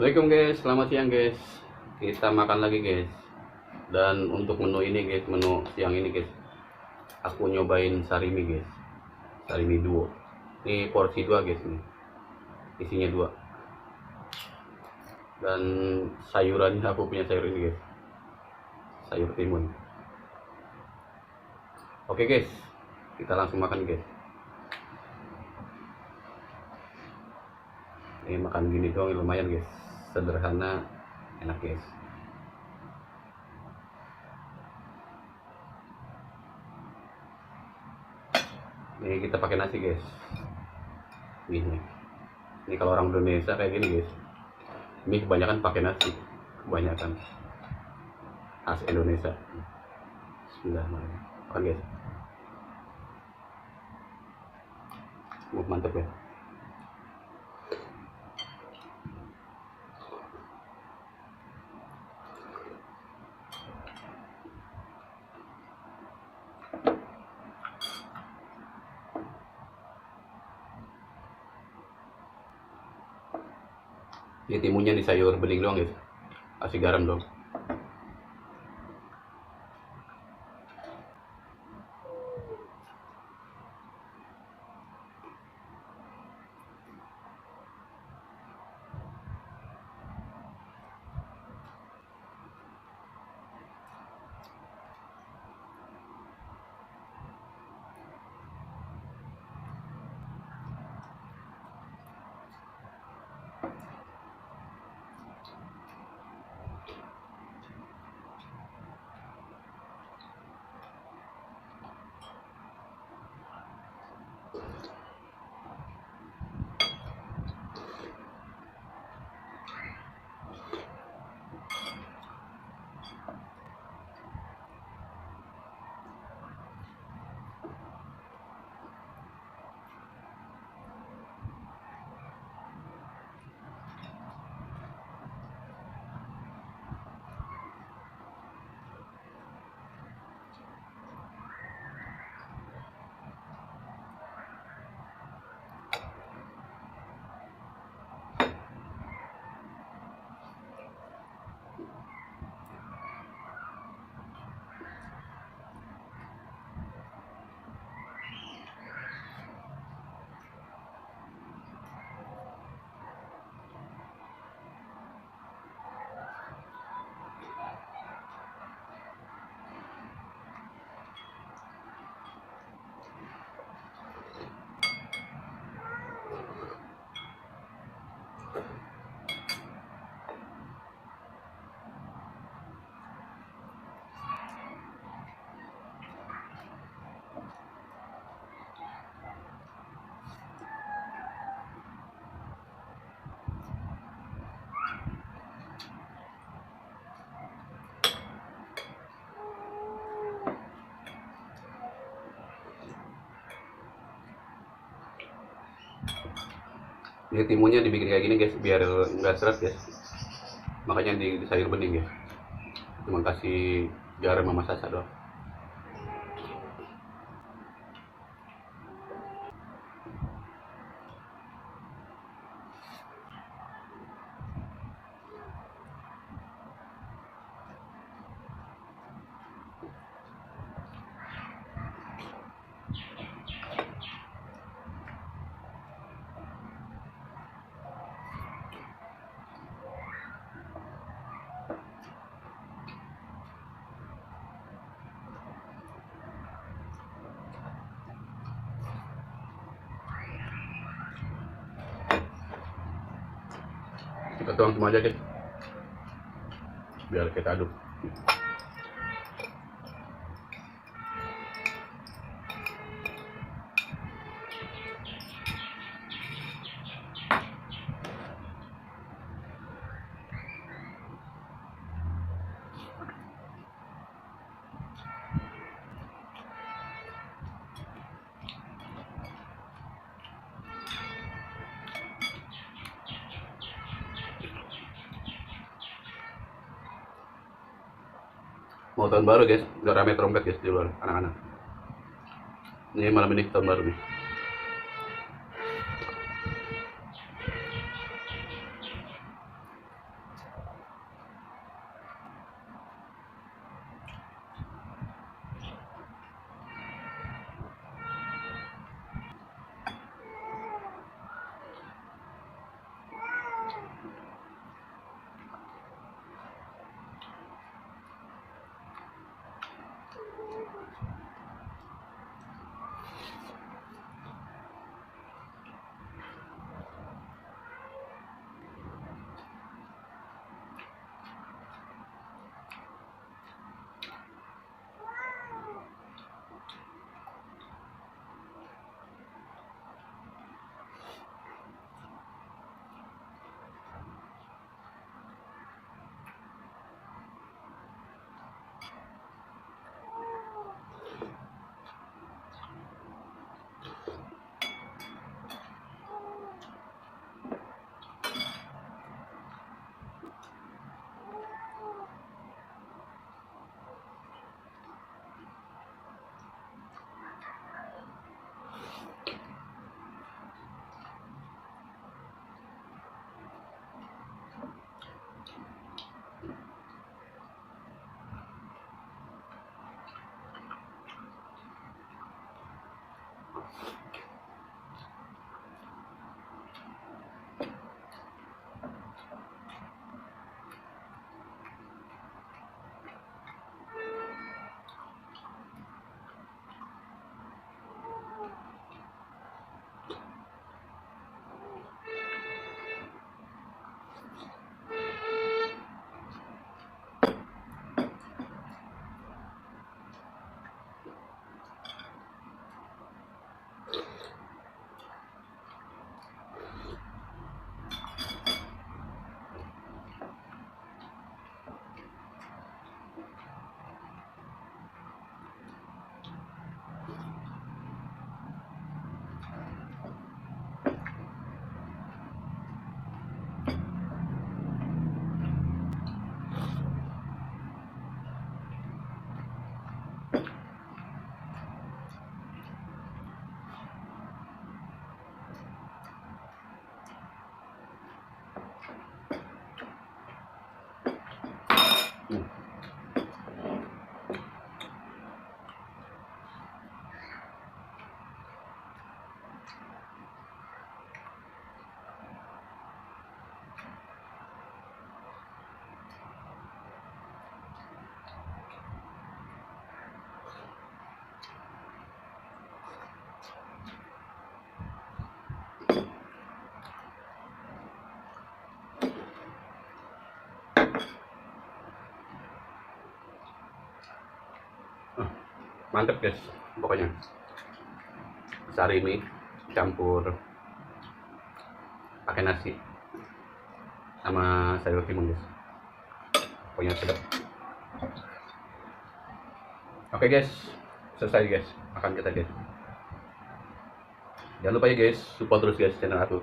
Assalamualaikum guys, selamat siang guys. Kita makan lagi guys. Dan untuk menu ini guys, menu siang ini guys, aku nyobain sarimi guys. Sarimi duo. Ini porsi 2 guys nih. Isinya 2. Dan sayurannya aku punya sayur ini guys. Sayur timun. Oke guys, kita langsung makan guys. Ini makan gini doang lumayan guys. Sederhana, enak guys. Ini kita pakai nasi guys. Ini kalau orang Indonesia kayak gini guys. Mie kebanyakan pakai nasi, kebanyakan khas Indonesia. Bismillahirrahmanirrahim. Makan guys. Mantep ya. Ini timunnya di sayur bening doang guys, kasih garam dong. Ini timunnya dibikin kayak gini guys, biar nggak seret guys. Makanya di sayur bening guys. Cuma kasih garam sama sasa doang. Kita tuang semua aja guys, biar kita aduk. Mau tahun baru guys, udah rame trompet guys di luar, anak-anak. Ini malam ini tahun baru nih. Mantep guys, pokoknya sarimi campur pakai nasi sama sayur timun guys, pokoknya sedap. Oke guys, selesai guys makan kita guys. Jangan lupa ya guys, support terus guys channel aku.